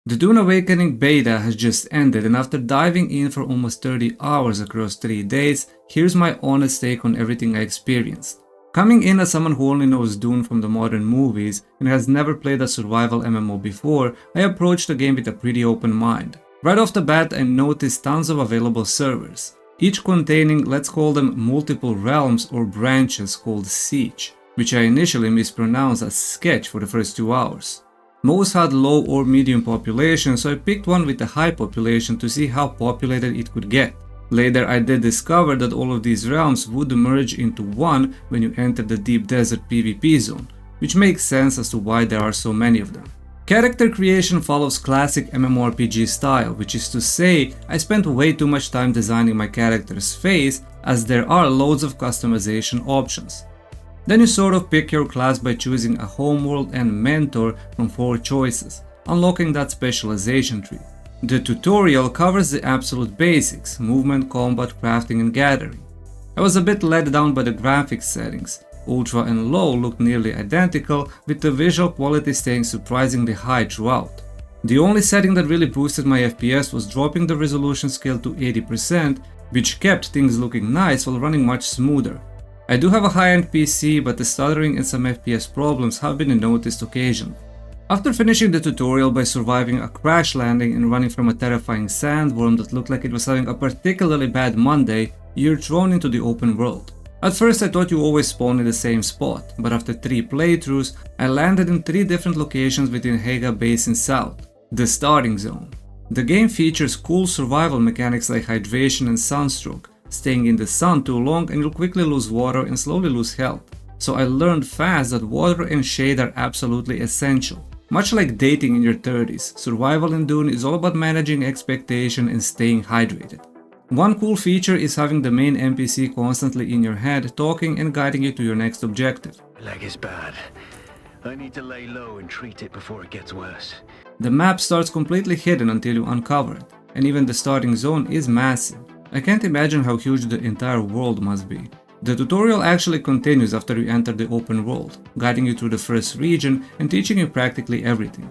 The Dune Awakening beta has just ended, and after diving in for almost 30 hours across 3 days, here's my honest take on everything I experienced. Coming in as someone who only knows Dune from the modern movies and has never played a survival MMO before, I approached the game with a pretty open mind. Right off the bat, I noticed tons of available servers, each containing, let's call them, multiple realms or branches called Siege, which I initially mispronounced as Sketch for the first 2 hours. Most had low or medium population, so I picked one with a high population to see how populated it could get. Later I did discover that all of these realms would merge into one when you enter the deep desert PvP zone, which makes sense as to why there are so many of them. Character creation follows classic MMORPG style, which is to say, I spent way too much time designing my character's face as there are loads of customization options. Then you sort of pick your class by choosing a homeworld and mentor from 4 choices, unlocking that specialization tree. The tutorial covers the absolute basics: movement, combat, crafting and gathering. I was a bit let down by the graphics settings. Ultra and low looked nearly identical, with the visual quality staying surprisingly high throughout. The only setting that really boosted my FPS was dropping the resolution scale to 80%, which kept things looking nice while running much smoother. I do have a high-end PC, but the stuttering and some FPS problems have been noticed occasionally. After finishing the tutorial by surviving a crash landing and running from a terrifying sandworm that looked like it was having a particularly bad Monday, you're thrown into the open world. At first I thought you always spawn in the same spot, but after 3 playthroughs, I landed in 3 different locations within Haga Basin South, the starting zone. The game features cool survival mechanics like hydration and sunstroke. Staying in the sun too long and you'll quickly lose water and slowly lose health. So I learned fast that water and shade are absolutely essential. Much like dating in your 30s, survival in Dune is all about managing expectation and staying hydrated. One cool feature is having the main NPC constantly in your head, talking and guiding you to your next objective. My leg is bad. I need to lay low and treat it before it gets worse. The map starts completely hidden until you uncover it, and even the starting zone is massive. I can't imagine how huge the entire world must be. The tutorial actually continues after you enter the open world, guiding you through the first region and teaching you practically everything.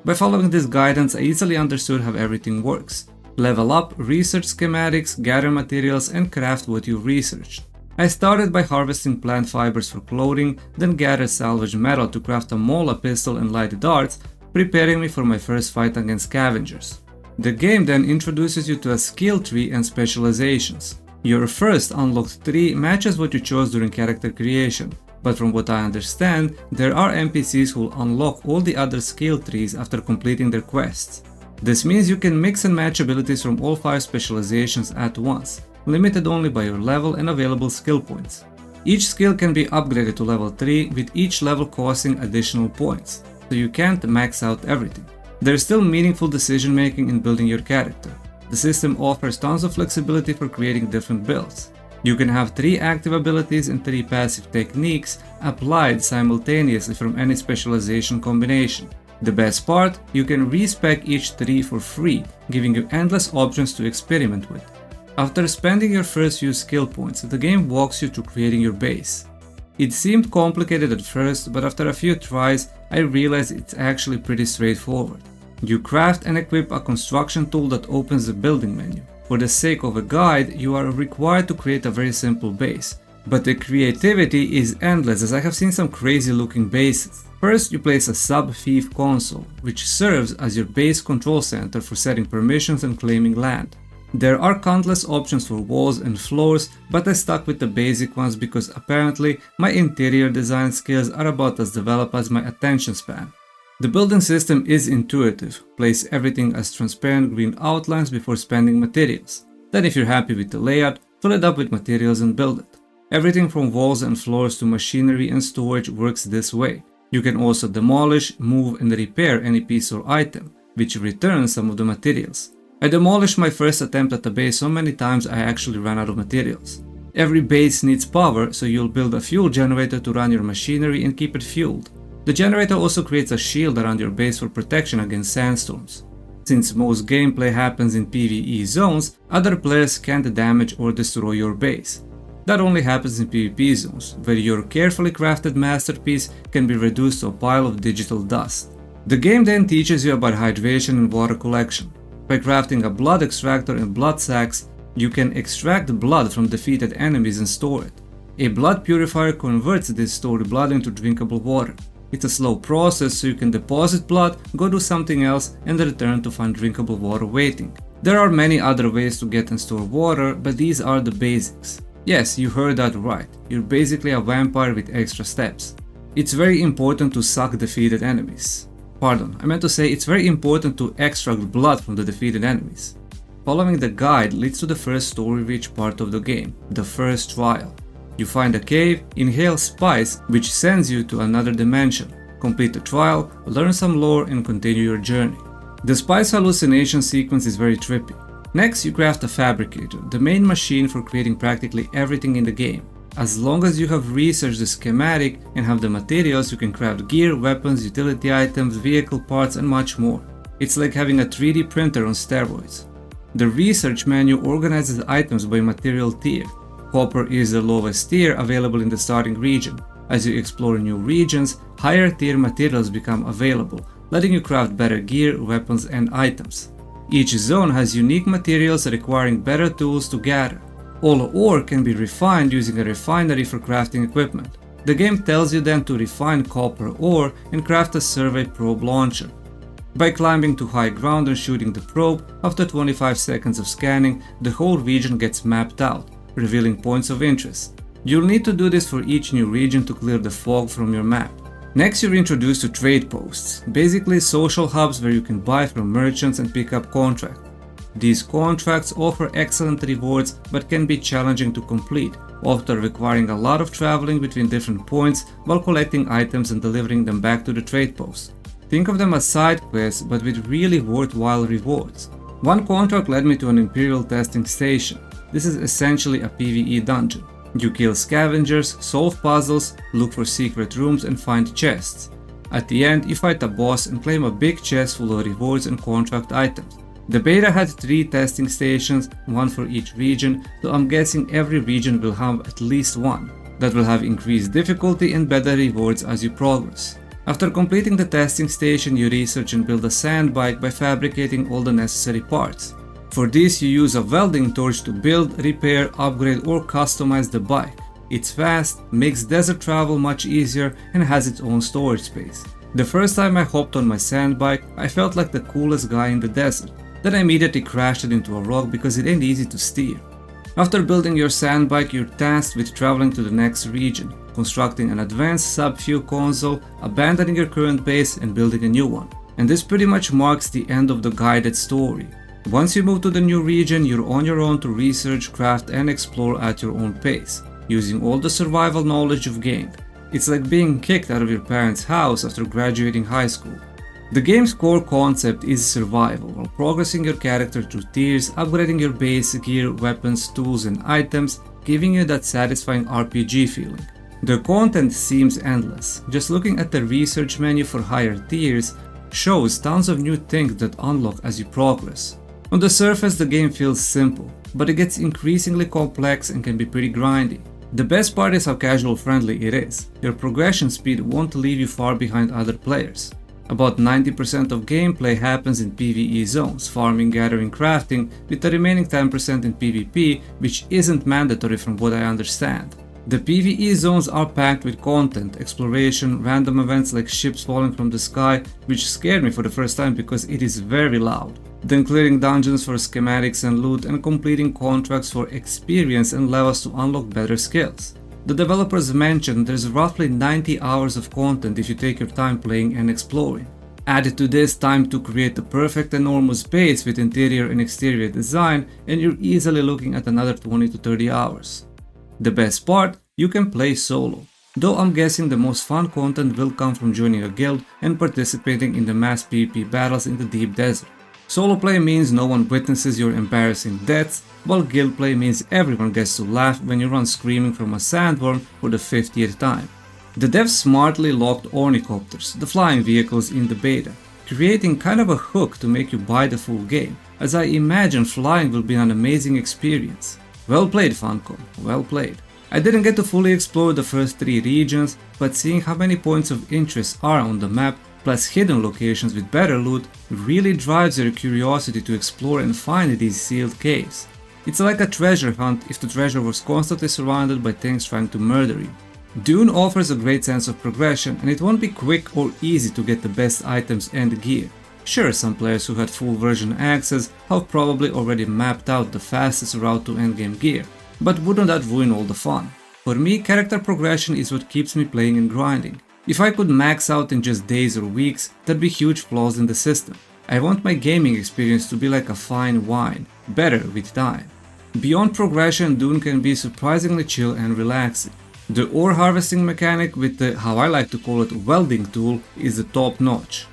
By following this guidance, I easily understood how everything works. Level up, research schematics, gather materials and craft what you researched. I started by harvesting plant fibers for clothing, then gathered salvaged metal to craft a Mola pistol and light darts, preparing me for my first fight against scavengers. The game then introduces you to a skill tree and specializations. Your first unlocked tree matches what you chose during character creation, but from what I understand, there are NPCs who will unlock all the other skill trees after completing their quests. This means you can mix and match abilities from all 5 specializations at once, limited only by your level and available skill points. Each skill can be upgraded to level 3, with each level costing additional points, so you can't max out everything. There's still meaningful decision making in building your character. The system offers tons of flexibility for creating different builds. You can have 3 active abilities and 3 passive techniques applied simultaneously from any specialization combination. The best part, you can respec each tree for free, giving you endless options to experiment with. After spending your first few skill points, the game walks you through creating your base. It seemed complicated at first, but after a few tries, I realized it's actually pretty straightforward. You craft and equip a construction tool that opens the building menu. For the sake of a guide, you are required to create a very simple base. But the creativity is endless, as I have seen some crazy looking bases. First, you place a sub-fief console, which serves as your base control center for setting permissions and claiming land. There are countless options for walls and floors, but I stuck with the basic ones because apparently my interior design skills are about as developed as my attention span. The building system is intuitive. Place everything as transparent green outlines before spending materials. Then if you're happy with the layout, fill it up with materials and build it. Everything from walls and floors to machinery and storage works this way. You can also demolish, move and repair any piece or item, which returns some of the materials. I demolished my first attempt at the base so many times I actually ran out of materials. Every base needs power, so you'll build a fuel generator to run your machinery and keep it fueled. The generator also creates a shield around your base for protection against sandstorms. Since most gameplay happens in PvE zones, other players can't damage or destroy your base. That only happens in PvP zones, where your carefully crafted masterpiece can be reduced to a pile of digital dust. The game then teaches you about hydration and water collection. By crafting a blood extractor and blood sacks, you can extract blood from defeated enemies and store it. A blood purifier converts this stored blood into drinkable water. It's a slow process, so you can deposit blood, go do something else, and return to find drinkable water waiting. There are many other ways to get and store water, but these are the basics. Yes, you heard that right. You're basically a vampire with extra steps. It's very important to suck defeated enemies. Pardon, I meant to say it's very important to extract blood from the defeated enemies. Following the guide leads to the first story-rich part of the game, the first trial. You find a cave, inhale spice, which sends you to another dimension. Complete the trial, learn some lore, and continue your journey. The spice hallucination sequence is very trippy. Next, you craft a fabricator, the main machine for creating practically everything in the game. As long as you have researched the schematic and have the materials, you can craft gear, weapons, utility items, vehicle parts, and much more. It's like having a 3D printer on steroids. The research menu organizes items by material tier. Copper is the lowest tier available in the starting region. As you explore new regions, higher tier materials become available, letting you craft better gear, weapons, and items. Each zone has unique materials requiring better tools to gather. All ore can be refined using a refinery for crafting equipment. The game tells you then to refine copper ore and craft a survey probe launcher. By climbing to high ground and shooting the probe, after 25 seconds of scanning, the whole region gets mapped out, revealing points of interest. You'll need to do this for each new region to clear the fog from your map. Next, you're introduced to trade posts, basically social hubs where you can buy from merchants and pick up contracts. These contracts offer excellent rewards but can be challenging to complete, often requiring a lot of traveling between different points while collecting items and delivering them back to the trade post. Think of them as side quests but with really worthwhile rewards. One contract led me to an Imperial testing station. This is essentially a PvE dungeon. You kill scavengers, solve puzzles, look for secret rooms, and find chests. At the end, you fight a boss and claim a big chest full of rewards and contract items. The beta had 3 testing stations, one for each region, so I'm guessing every region will have at least one. That will have increased difficulty and better rewards as you progress. After completing the testing station, you research and build a sand bike by fabricating all the necessary parts. For this, you use a welding torch to build, repair, upgrade, or customize the bike. It's fast, makes desert travel much easier, and has its own storage space. The first time I hopped on my sand bike, I felt like the coolest guy in the desert. Then I immediately crashed it into a rock because it ain't easy to steer. After building your sand bike, you're tasked with traveling to the next region, constructing an advanced sub-fuel console, abandoning your current base, and building a new one. And this pretty much marks the end of the guided story. Once you move to the new region, you're on your own to research, craft, and explore at your own pace, using all the survival knowledge you've gained. It's like being kicked out of your parents' house after graduating high school. The game's core concept is survival, while progressing your character through tiers, upgrading your base, gear, weapons, tools, and items, giving you that satisfying RPG feeling. The content seems endless. Just looking at the research menu for higher tiers shows tons of new things that unlock as you progress. On the surface, the game feels simple, but it gets increasingly complex and can be pretty grindy. The best part is how casual friendly it is. Your progression speed won't leave you far behind other players. About 90% of gameplay happens in PvE zones, farming, gathering, crafting, with the remaining 10% in PvP, which isn't mandatory from what I understand. The PvE zones are packed with content, exploration, random events like ships falling from the sky, which scared me for the first time because it is very loud. Then clearing dungeons for schematics and loot, and completing contracts for experience and levels to unlock better skills. The developers mentioned there's roughly 90 hours of content if you take your time playing and exploring. Add to this time to create the perfect enormous base with interior and exterior design, and you're easily looking at another 20 to 30 hours. The best part, you can play solo. Though I'm guessing the most fun content will come from joining a guild and participating in the mass PvP battles in the deep desert. Solo play means no one witnesses your embarrassing deaths, while guild play means everyone gets to laugh when you run screaming from a sandworm for the 50th time. The devs smartly locked ornithopters, the flying vehicles, in the beta, creating kind of a hook to make you buy the full game, as I imagine flying will be an amazing experience. Well played, Funcom, well played. I didn't get to fully explore the first 3 regions, but seeing how many points of interest are on the map plus hidden locations with better loot, really drives your curiosity to explore and find these sealed caves. It's like a treasure hunt if the treasure was constantly surrounded by things trying to murder you. Dune offers a great sense of progression, and it won't be quick or easy to get the best items and gear. Sure, some players who had full version access have probably already mapped out the fastest route to endgame gear, but wouldn't that ruin all the fun? For me, character progression is what keeps me playing and grinding. If I could max out in just days or weeks, there'd be huge flaws in the system. I want my gaming experience to be like a fine wine, better with time. Beyond progression, Dune can be surprisingly chill and relaxing. The ore harvesting mechanic with the, how I like to call it, welding tool is the top notch.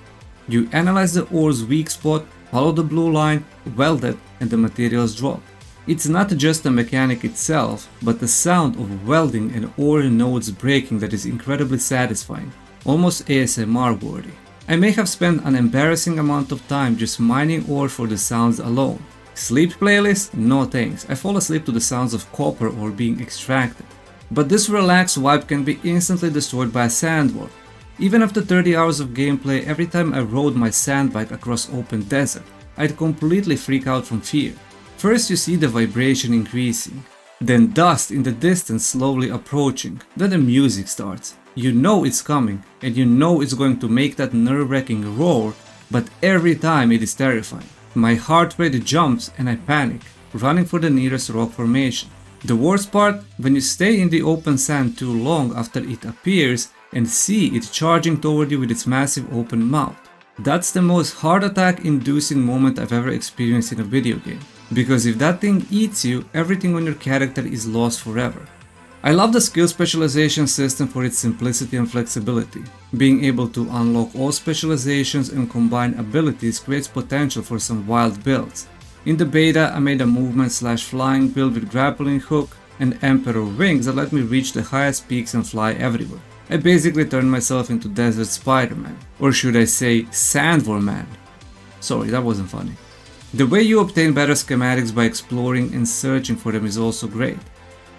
You analyze the ore's weak spot, follow the blue line, weld it, and the materials drop. It's not just the mechanic itself, but the sound of welding and ore nodes breaking that is incredibly satisfying, almost ASMR worthy. I may have spent an embarrassing amount of time just mining ore for the sounds alone. Sleep playlist? No thanks, I fall asleep to the sounds of copper ore being extracted. But this relaxed vibe can be instantly destroyed by a sandworm. Even after 30 hours of gameplay, every time I rode my sandbike across open desert, I'd completely freak out from fear. First you see the vibration increasing, then dust in the distance slowly approaching, then the music starts. You know it's coming, and you know it's going to make that nerve-wracking roar, but every time it is terrifying. My heart rate jumps and I panic, running for the nearest rock formation. The worst part, when you stay in the open sand too long after it appears and see it charging toward you with its massive open mouth. That's the most heart attack inducing moment I've ever experienced in a video game. Because if that thing eats you, everything on your character is lost forever. I love the skill specialization system for its simplicity and flexibility. Being able to unlock all specializations and combine abilities creates potential for some wild builds. In the beta, I made a movement/flying build with grappling hook and emperor wings that let me reach the highest peaks and fly everywhere. I basically turned myself into Desert Spider-Man, or should I say Sandworm Man. Sorry, that wasn't funny. The way you obtain better schematics by exploring and searching for them is also great.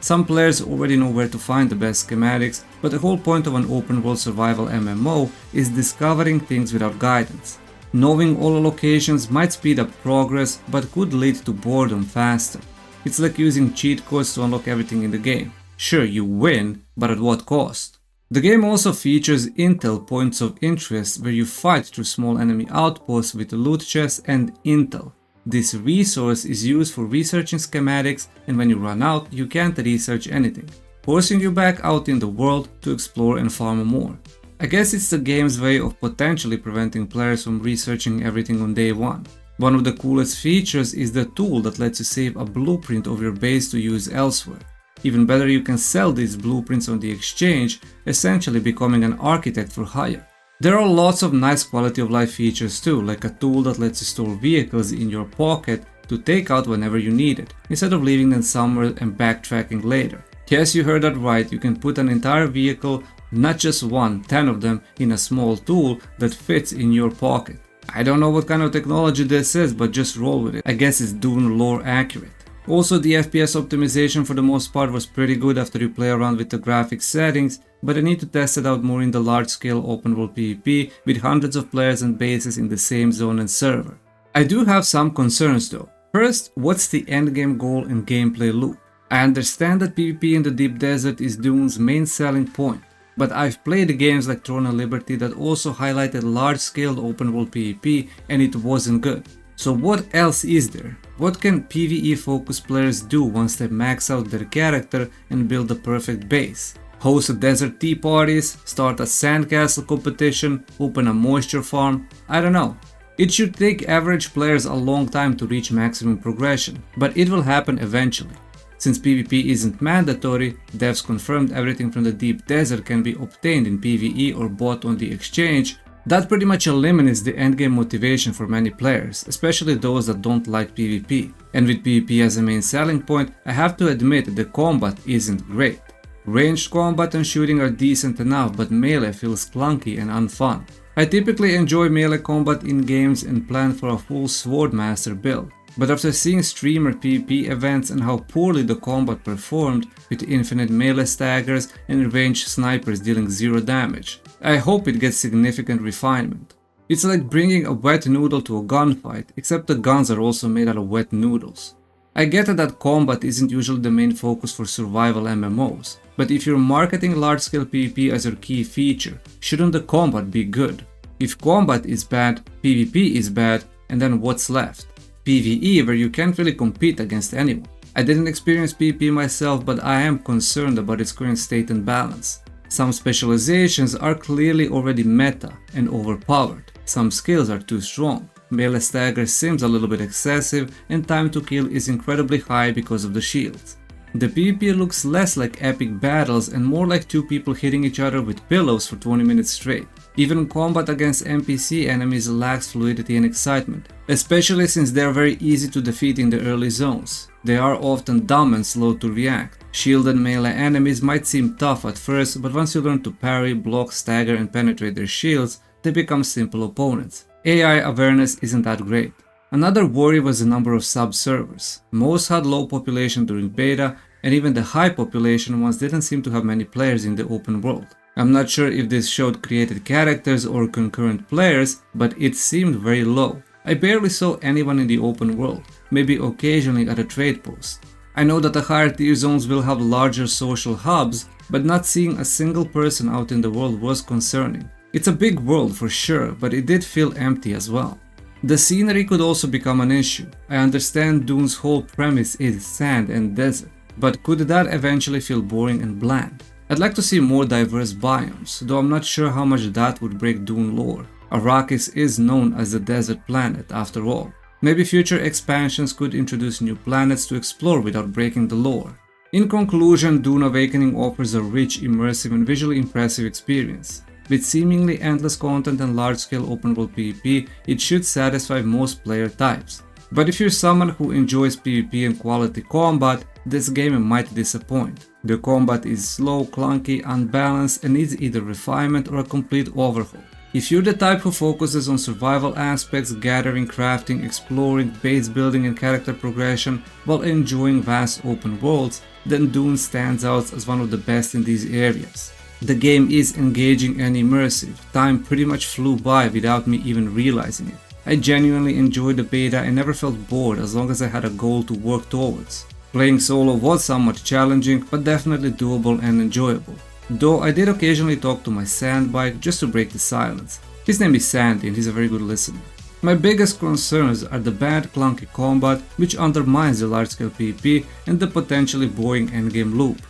Some players already know where to find the best schematics, but the whole point of an open world survival MMO is discovering things without guidance. Knowing all the locations might speed up progress, but could lead to boredom faster. It's like using cheat codes to unlock everything in the game. Sure, you win, but at what cost? The game also features intel points of interest where you fight through small enemy outposts with loot chests and intel. This resource is used for researching schematics, and when you run out, you can't research anything, forcing you back out in the world to explore and farm more. I guess it's the game's way of potentially preventing players from researching everything on day one. One of the coolest features is the tool that lets you save a blueprint of your base to use elsewhere. Even better, you can sell these blueprints on the exchange, essentially becoming an architect for hire. There are lots of nice quality of life features too, like a tool that lets you store vehicles in your pocket to take out whenever you need it, instead of leaving them somewhere and backtracking later. Yes, you heard that right, you can put an entire vehicle, not just one, 10 of them, in a small tool that fits in your pocket. I don't know what kind of technology this is, but just roll with it. I guess it's Dune lore accurate. Also, the FPS optimization for the most part was pretty good after you play around with the graphics settings, but I need to test it out more in the large-scale open-world PvP with hundreds of players and bases in the same zone and server. I do have some concerns though. First, what's the endgame goal and gameplay loop? I understand that PvP in the deep desert is Dune's main selling point, but I've played games like Throne of Liberty that also highlighted large-scale open-world PvP and it wasn't good. So what else is there? What can PvE-focused players do once they max out their character and build the perfect base? Host desert tea parties, start a sandcastle competition, open a moisture farm? I don't know. It should take average players a long time to reach maximum progression, but it will happen eventually. Since PvP isn't mandatory, devs confirmed everything from the deep desert can be obtained in PvE or bought on the exchange. That pretty much eliminates the endgame motivation for many players, especially those that don't like PvP. And with PvP as a main selling point, I have to admit the combat isn't great. Ranged combat and shooting are decent enough, but melee feels clunky and unfun. I typically enjoy melee combat in games and plan for a full Swordmaster build. But after seeing streamer PvP events and how poorly the combat performed with infinite melee staggers and ranged snipers dealing 0 damage, I hope it gets significant refinement. It's like bringing a wet noodle to a gunfight, except the guns are also made out of wet noodles. I get that combat isn't usually the main focus for survival MMOs, but if you're marketing large-scale PvP as your key feature, shouldn't the combat be good? If combat is bad, PvP is bad, and then what's left? PvE, where you can't really compete against anyone. I didn't experience PvP myself, but I am concerned about its current state and balance. Some specializations are clearly already meta and overpowered. Some skills are too strong. Melee stagger seems a little bit excessive, and time to kill is incredibly high because of the shields. The PvP looks less like epic battles and more like two people hitting each other with pillows for 20 minutes straight. Even combat against NPC enemies lacks fluidity and excitement, especially since they are very easy to defeat in the early zones. They are often dumb and slow to react. Shielded melee enemies might seem tough at first, but once you learn to parry, block, stagger and penetrate their shields, they become simple opponents. AI awareness isn't that great. Another worry was the number of sub-servers. Most had low population during beta, and even the high population ones didn't seem to have many players in the open world. I'm not sure if this showed created characters or concurrent players, but it seemed very low. I barely saw anyone in the open world, maybe occasionally at a trade post. I know that the higher tier zones will have larger social hubs, but not seeing a single person out in the world was concerning. It's a big world for sure, but it did feel empty as well. The scenery could also become an issue. I understand Dune's whole premise is sand and desert, but could that eventually feel boring and bland? I'd like to see more diverse biomes, though I'm not sure how much that would break Dune lore. Arrakis is known as the desert planet after all. Maybe future expansions could introduce new planets to explore without breaking the lore. In conclusion, Dune Awakening offers a rich, immersive and visually impressive experience. With seemingly endless content and large-scale open-world PvP, it should satisfy most player types. But if you're someone who enjoys PvP and quality combat, this game might disappoint. The combat is slow, clunky, unbalanced and needs either refinement or a complete overhaul. If you're the type who focuses on survival aspects, gathering, crafting, exploring, base building and character progression while enjoying vast open worlds, then Dune stands out as one of the best in these areas. The game is engaging and immersive. Time pretty much flew by without me even realizing it. I genuinely enjoyed the beta and never felt bored as long as I had a goal to work towards. Playing solo was somewhat challenging, but definitely doable and enjoyable. Though I did occasionally talk to my sand bike just to break the silence. His name is Sandy and he's a very good listener. My biggest concerns are the bad clunky combat, which undermines the large-scale PvP and the potentially boring endgame loop.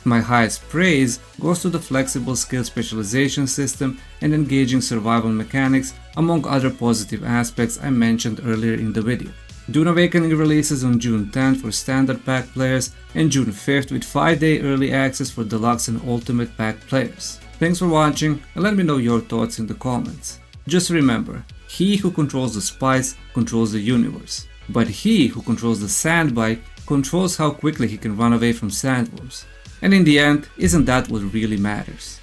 My highest praise goes to the flexible skill specialization system and engaging survival mechanics, among other positive aspects I mentioned earlier in the video. Dune Awakening releases on June 10th for standard pack players and June 5th with 5-day early access for deluxe and ultimate pack players. Thanks for watching and let me know your thoughts in the comments. Just remember, he who controls the spice controls the universe, but he who controls the sand bike controls how quickly he can run away from sandworms. And in the end, isn't that what really matters?